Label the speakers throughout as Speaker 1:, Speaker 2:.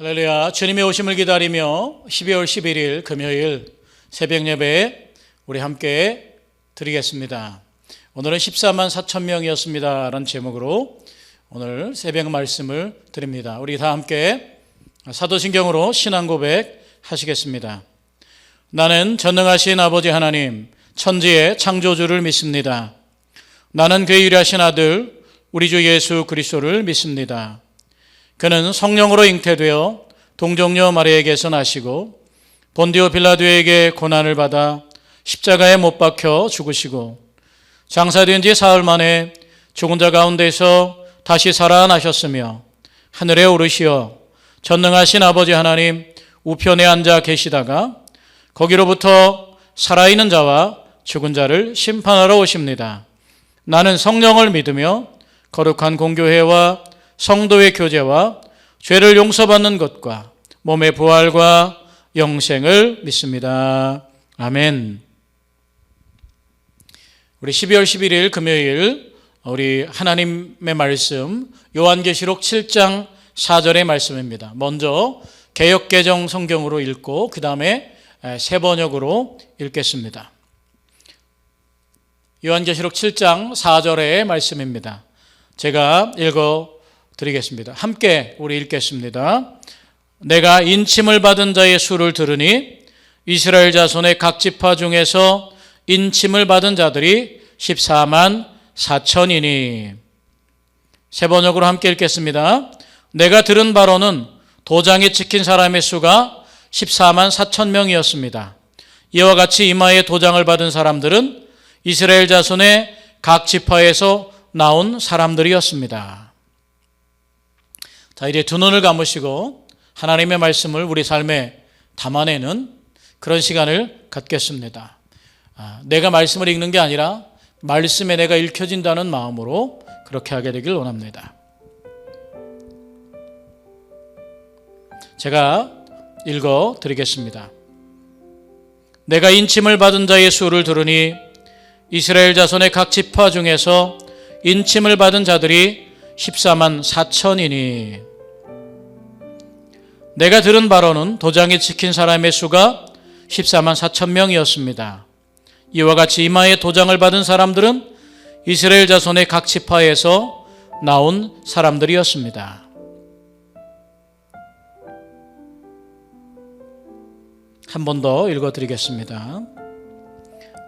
Speaker 1: 할렐루야. 주님의 오심을 기다리며 12월 11일 금요일 새벽 예배 우리 함께 드리겠습니다. 오늘은 14만 4천 명이었습니다 라는 제목으로 오늘 새벽 말씀을 드립니다. 우리 다 함께 사도신경으로 신앙 고백 하시겠습니다. 나는 전능하신 아버지 하나님 천지의 창조주를 믿습니다. 나는 그의 유일하신 아들 우리 주 예수 그리스도를 믿습니다. 그는 성령으로 잉태되어 동정녀 마리아에게서 나시고 본디오 빌라도에게 고난을 받아 십자가에 못 박혀 죽으시고 장사된 지 사흘 만에 죽은 자 가운데서 다시 살아나셨으며 하늘에 오르시어 전능하신 아버지 하나님 우편에 앉아 계시다가 거기로부터 살아있는 자와 죽은 자를 심판하러 오십니다. 나는 성령을 믿으며 거룩한 공교회와 성도의 교제와 죄를 용서받는 것과 몸의 부활과 영생을 믿습니다. 아멘. 우리 12월 11일 금요일 우리 하나님의 말씀 요한계시록 7장 4절의 말씀입니다. 먼저 개역개정 성경으로 읽고 그 다음에 새 번역으로 읽겠습니다. 요한계시록 7장 4절의 말씀입니다. 제가 읽어드리겠습니다. 함께 우리 읽겠습니다. 내가 인침을 받은 자의 수를 들으니 이스라엘 자손의 각 지파 중에서 인침을 받은 자들이 14만 4천이니. 세 번역으로 함께 읽겠습니다. 내가 들은 바로는 도장에 찍힌 사람의 수가 14만 4천 명이었습니다. 이와 같이 이마에 도장을 받은 사람들은 이스라엘 자손의 각 지파에서 나온 사람들이었습니다. 자, 이제 두 눈을 감으시고 하나님의 말씀을 우리 삶에 담아내는 그런 시간을 갖겠습니다. 내가 말씀을 읽는 게 아니라 말씀에 내가 읽혀진다는 마음으로 그렇게 하게 되길 원합니다. 제가 읽어드리겠습니다. 내가 인침을 받은 자의 수를 들으니 이스라엘 자손의 각 지파 중에서 인침을 받은 자들이 14만 4천이니. 내가 들은 바로는 도장에 찍힌 사람의 수가 14만 4천 명이었습니다. 이와 같이 이마에 도장을 받은 사람들은 이스라엘 자손의 각 지파에서 나온 사람들이었습니다. 한 번 더 읽어드리겠습니다.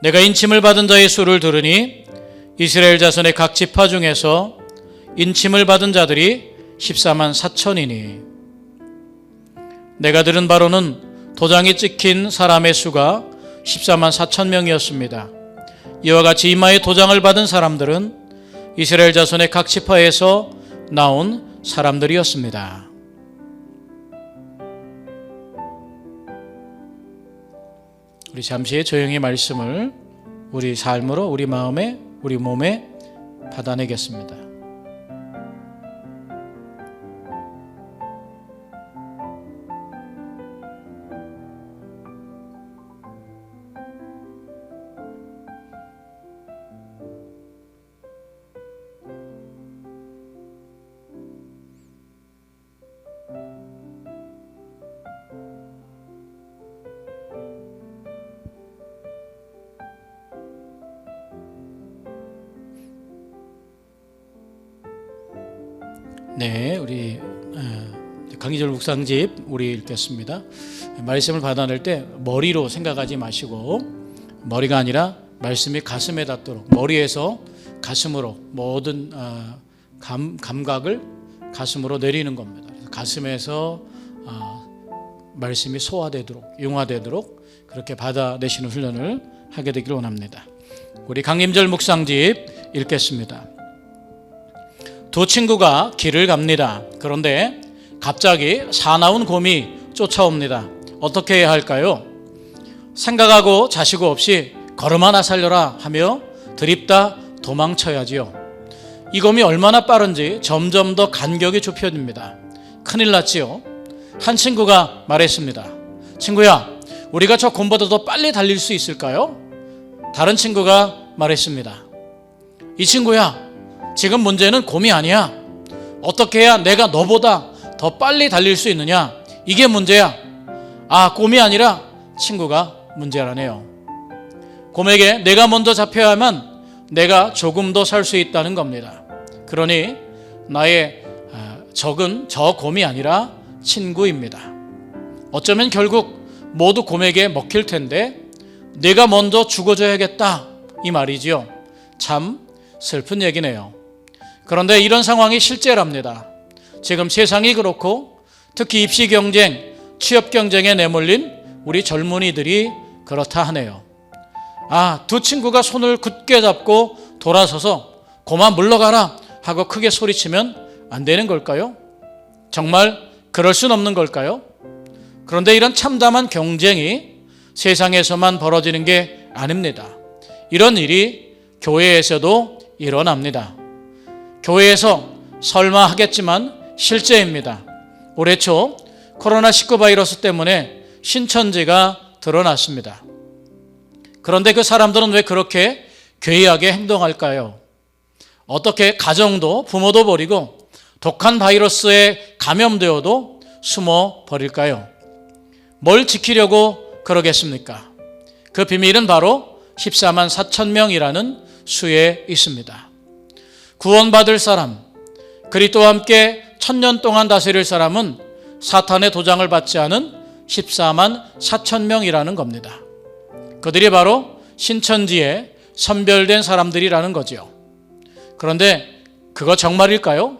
Speaker 1: 내가 인침을 받은 자의 수를 들으니 이스라엘 자손의 각 지파 중에서 인침을 받은 자들이 14만 4천이니. 내가 들은 바로는 도장이 찍힌 사람의 수가 14만 4천 명이었습니다. 이와 같이 이마에 도장을 받은 사람들은 이스라엘 자손의 각 지파에서 나온 사람들이었습니다. 우리 잠시 조용히 말씀을 우리 삶으로 우리 마음에 우리 몸에 받아내겠습니다. 네, 우리 강희절 묵상집 우리 읽겠습니다. 말씀을 받아낼 때 머리로 생각하지 마시고 머리가 아니라 말씀이 가슴에 닿도록 머리에서 가슴으로 모든 감각을 가슴으로 내리는 겁니다. 그래서 가슴에서 말씀이 소화되도록 융화되도록 그렇게 받아내시는 훈련을 하게 되기를 원합니다. 우리 강림절 묵상집 읽겠습니다. 두 친구가 길을 갑니다. 그런데 갑자기 사나운 곰이 쫓아옵니다. 어떻게 해야 할까요? 생각하고 자시고 없이 걸음 하나 살려라 하며 드립다 도망쳐야지요. 이 곰이 얼마나 빠른지 점점 더 간격이 좁혀집니다. 큰일 났지요. 한 친구가 말했습니다. 친구야, 우리가 저 곰보다 더 빨리 달릴 수 있을까요? 다른 친구가 말했습니다. 이 친구야, 지금 문제는 곰이 아니야. 어떻게 해야 내가 너보다 더 빨리 달릴 수 있느냐? 이게 문제야. 곰이 아니라 친구가 문제라네요. 곰에게 내가 먼저 잡혀야만 내가 조금 더 살 수 있다는 겁니다. 그러니 나의 적은 저 곰이 아니라 친구입니다. 어쩌면 결국 모두 곰에게 먹힐 텐데 내가 먼저 죽어줘야겠다, 이 말이지요. 참 슬픈 얘기네요. 그런데 이런 상황이 실제랍니다. 지금 세상이 그렇고 특히 입시 경쟁, 취업 경쟁에 내몰린 우리 젊은이들이 그렇다 하네요. 두 친구가 손을 굳게 잡고 돌아서서 곰아 물러가라 하고 크게 소리치면 안 되는 걸까요? 정말 그럴 순 없는 걸까요? 그런데 이런 참담한 경쟁이 세상에서만 벌어지는 게 아닙니다. 이런 일이 교회에서도 일어납니다. 교회에서 설마 하겠지만 실제입니다. 올해 초 코로나19 바이러스 때문에 신천지가 드러났습니다. 그런데 그 사람들은 왜 그렇게 괴이하게 행동할까요? 어떻게 가정도 부모도 버리고 독한 바이러스에 감염되어도 숨어 버릴까요? 뭘 지키려고 그러겠습니까? 그 비밀은 바로 14만 4천 명이라는 수에 있습니다. 구원받을 사람, 그리스도와 함께 1000년 동안 다스릴 사람은 사탄의 도장을 받지 않은 14만 4천 명이라는 겁니다. 그들이 바로 신천지에 선별된 사람들이라는 거지요. 그런데 그거 정말일까요?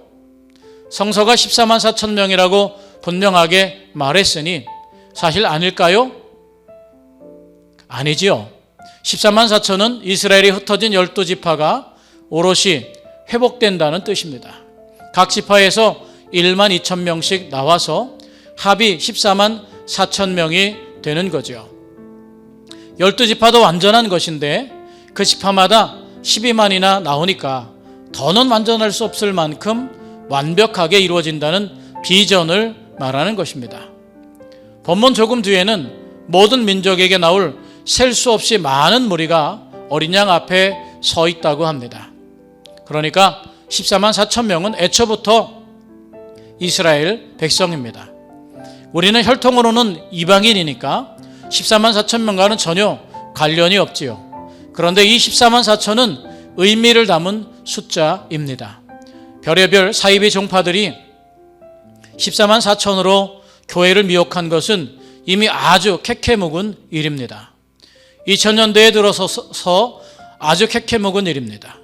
Speaker 1: 성서가 14만 4천 명이라고 분명하게 말했으니 사실 아닐까요? 아니지요. 14만 4천은 이스라엘이 흩어진 12지파가 오롯이 회복된다는 뜻입니다. 각 지파에서 1만 2천 명씩 나와서 합이 14만 4천 명이 되는 거죠. 12지파도 완전한 것인데 그 지파마다 12만이나 나오니까 더는 완전할 수 없을 만큼 완벽하게 이루어진다는 비전을 말하는 것입니다. 본문 조금 뒤에는 모든 민족에게 나올 셀 수 없이 많은 무리가 어린 양 앞에 서 있다고 합니다. 그러니까 14만 4천 명은 애초부터 이스라엘 백성입니다. 우리는 혈통으로는 이방인이니까 14만 4천 명과는 전혀 관련이 없지요. 그런데 이 14만 4천은 의미를 담은 숫자입니다. 별의별 사이비 종파들이 14만 4천으로 교회를 미혹한 것은 이미 아주 캐캐묵은 일입니다. 2000년대에 들어서서 아주 캐캐묵은 일입니다.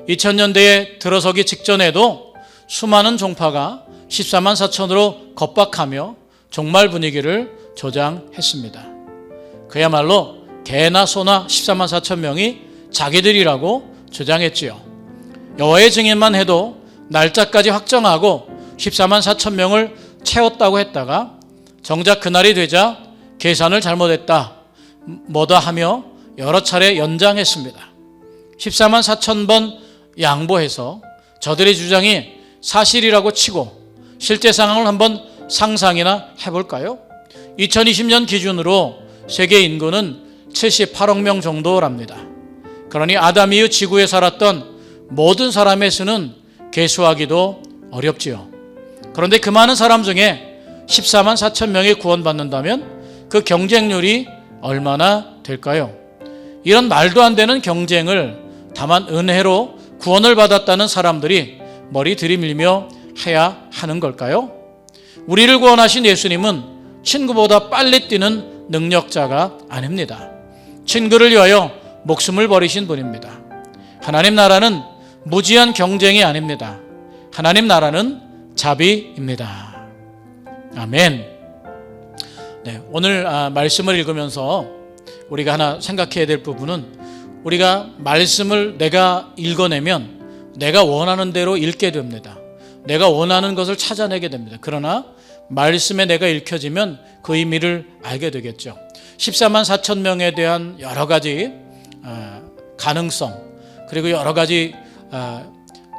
Speaker 1: 2000년대에 들어서기 직전에도 수많은 종파가 14만 4천으로 겁박하며 종말 분위기를 조장했습니다. 그야말로 개나 소나 14만 4천 명이 자기들이라고 주장했지요. 여호와의 증인만 해도 날짜까지 확정하고 14만 4천 명을 채웠다고 했다가 정작 그날이 되자 계산을 잘못했다 뭐다 하며 여러 차례 연장했습니다. 14만 4천 번 양보해서 저들의 주장이 사실이라고 치고 실제 상황을 한번 상상이나 해볼까요? 2020년 기준으로 세계 인구는 78억 명 정도랍니다. 그러니 아담 이후 지구에 살았던 모든 사람의 수는 계수하기도 어렵지요. 그런데 그 많은 사람 중에 14만 4천 명이 구원받는다면 그 경쟁률이 얼마나 될까요? 이런 말도 안 되는 경쟁을 다만 은혜로 구원을 받았다는 사람들이 머리 들이밀며 해야 하는 걸까요? 우리를 구원하신 예수님은 친구보다 빨리 뛰는 능력자가 아닙니다. 친구를 위하여 목숨을 버리신 분입니다. 하나님 나라는 무지한 경쟁이 아닙니다. 하나님 나라는 자비입니다. 아멘. 네, 오늘 말씀을 읽으면서 우리가 하나 생각해야 될 부분은 우리가 말씀을 내가 읽어내면 내가 원하는 대로 읽게 됩니다. 내가 원하는 것을 찾아내게 됩니다. 그러나 말씀에 내가 읽혀지면 그 의미를 알게 되겠죠. 14만 4천 명에 대한 여러 가지 가능성 그리고 여러 가지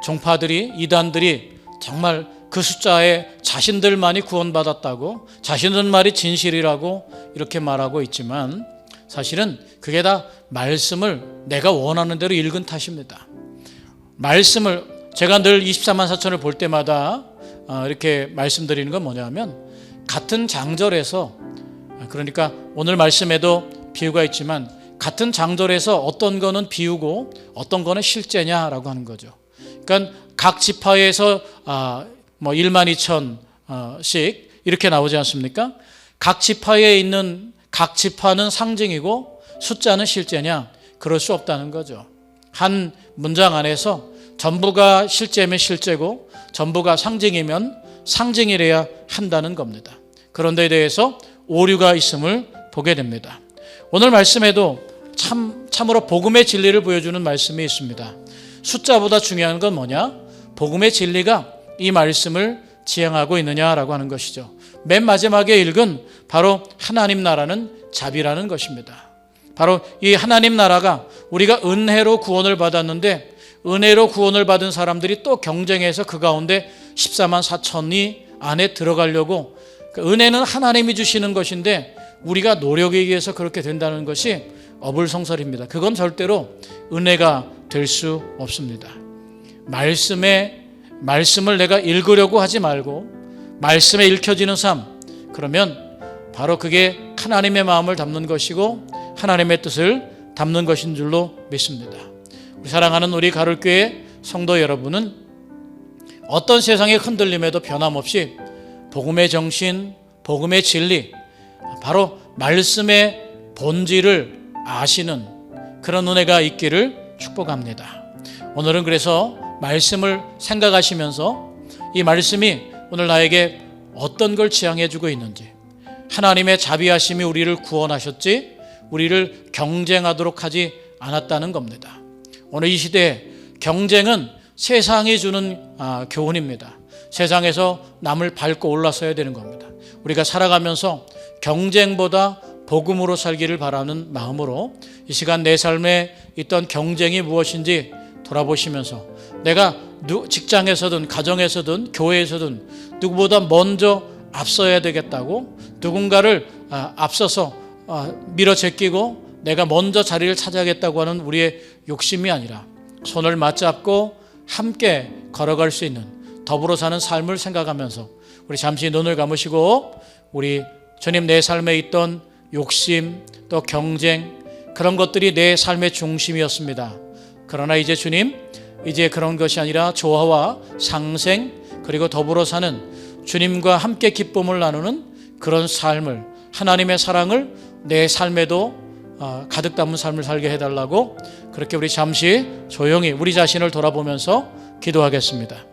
Speaker 1: 종파들이 이단들이 정말 그 숫자에 자신들만이 구원받았다고 자신들만이 진실이라고 이렇게 말하고 있지만 사실은 그게 다 말씀을 내가 원하는 대로 읽은 탓입니다. 말씀을 제가 늘 24만 4천을 볼 때마다 이렇게 말씀드리는 건 뭐냐면 같은 장절에서, 그러니까 오늘 말씀에도 비유가 있지만 같은 장절에서 어떤 거는 비유고 어떤 거는 실제냐라고 하는 거죠. 그러니까 각 지파에서 12,000씩 이렇게 나오지 않습니까? 각 지파에 있는 각 지파는 상징이고 숫자는 실제냐? 그럴 수 없다는 거죠. 한 문장 안에서 전부가 실제면 실제고 전부가 상징이면 상징이래야 한다는 겁니다. 그런 데에 대해서 오류가 있음을 보게 됩니다. 오늘 말씀에도 참으로 복음의 진리를 보여주는 말씀이 있습니다. 숫자보다 중요한 건 뭐냐? 복음의 진리가 이 말씀을 지향하고 있느냐라고 하는 것이죠. 맨 마지막에 읽은 바로 하나님 나라는 자비라는 것입니다. 바로 이 하나님 나라가 우리가 은혜로 구원을 받았는데 은혜로 구원을 받은 사람들이 또 경쟁해서 그 가운데 14만 4천이 안에 들어가려고, 은혜는 하나님이 주시는 것인데 우리가 노력에 의해서 그렇게 된다는 것이 어불성설입니다. 그건 절대로 은혜가 될 수 없습니다. 말씀을 내가 읽으려고 하지 말고 말씀에 읽혀지는 삶, 그러면 바로 그게 하나님의 마음을 담는 것이고 하나님의 뜻을 담는 것인 줄로 믿습니다. 우리 사랑하는 우리 가톨교회 성도 여러분은 어떤 세상의 흔들림에도 변함없이 복음의 정신, 복음의 진리, 바로 말씀의 본질을 아시는 그런 은혜가 있기를 축복합니다. 오늘은 그래서 말씀을 생각하시면서 이 말씀이 오늘 나에게 어떤 걸 지향해 주고 있는지, 하나님의 자비하심이 우리를 구원하셨지 우리를 경쟁하도록 하지 않았다는 겁니다. 오늘 이 시대에 경쟁은 세상이 주는 교훈입니다. 세상에서 남을 밟고 올라서야 되는 겁니다. 우리가 살아가면서 경쟁보다 복음으로 살기를 바라는 마음으로 이 시간 내 삶에 있던 경쟁이 무엇인지 돌아보시면서 내가 직장에서든 가정에서든 교회에서든 누구보다 먼저 앞서야 되겠다고 누군가를 앞서서 밀어제끼고 내가 먼저 자리를 차지하겠다고 하는 우리의 욕심이 아니라 손을 맞잡고 함께 걸어갈 수 있는 더불어 사는 삶을 생각하면서 우리 잠시 눈을 감으시고 우리 주님, 내 삶에 있던 욕심 또 경쟁, 그런 것들이 내 삶의 중심이었습니다. 그러나 이제 주님, 이제 그런 것이 아니라 조화와 상생 그리고 더불어 사는 주님과 함께 기쁨을 나누는 그런 삶을, 하나님의 사랑을 내 삶에도 가득 담은 삶을 살게 해달라고, 그렇게 우리 잠시 조용히 우리 자신을 돌아보면서 기도하겠습니다.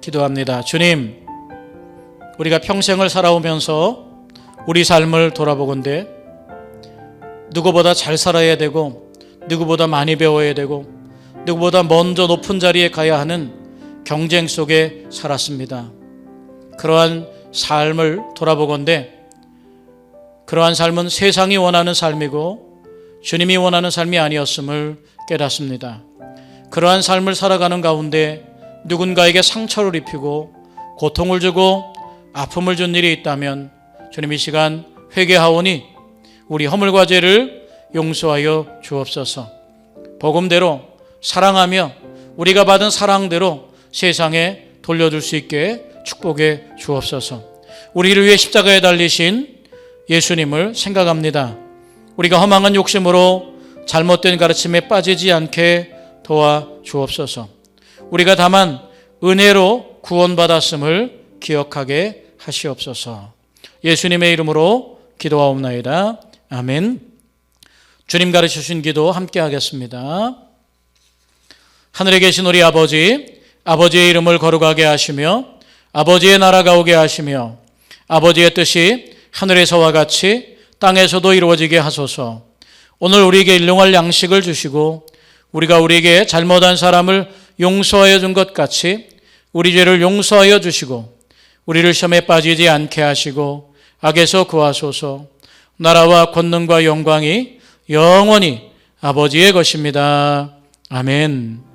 Speaker 1: 기도합니다. 주님, 우리가 평생을 살아오면서 우리 삶을 돌아보건대 누구보다 잘 살아야 되고 누구보다 많이 배워야 되고 누구보다 먼저 높은 자리에 가야 하는 경쟁 속에 살았습니다. 그러한 삶을 돌아보건대 그러한 삶은 세상이 원하는 삶이고 주님이 원하는 삶이 아니었음을 깨닫습니다. 그러한 삶을 살아가는 가운데 누군가에게 상처를 입히고 고통을 주고 아픔을 준 일이 있다면 주님, 이 시간 회개하오니 우리 허물과 죄를 용서하여 주옵소서. 복음대로 사랑하며 우리가 받은 사랑대로 세상에 돌려줄 수 있게 축복해 주옵소서. 우리를 위해 십자가에 달리신 예수님을 생각합니다. 우리가 허망한 욕심으로 잘못된 가르침에 빠지지 않게 도와 주옵소서. 우리가 다만 은혜로 구원받았음을 기억하게 하시옵소서. 예수님의 이름으로 기도하옵나이다. 아멘. 주님 가르치신 기도 함께 하겠습니다. 하늘에 계신 우리 아버지, 아버지의 이름을 거룩하게 하시며 아버지의 나라가 오게 하시며 아버지의 뜻이 하늘에서와 같이 땅에서도 이루어지게 하소서. 오늘 우리에게 일용할 양식을 주시고 우리가 우리에게 잘못한 사람을 용서하여 준 것 같이 우리 죄를 용서하여 주시고 우리를 시험에 빠지지 않게 하시고 악에서 구하소서. 나라와 권능과 영광이 영원히 아버지의 것입니다. 아멘.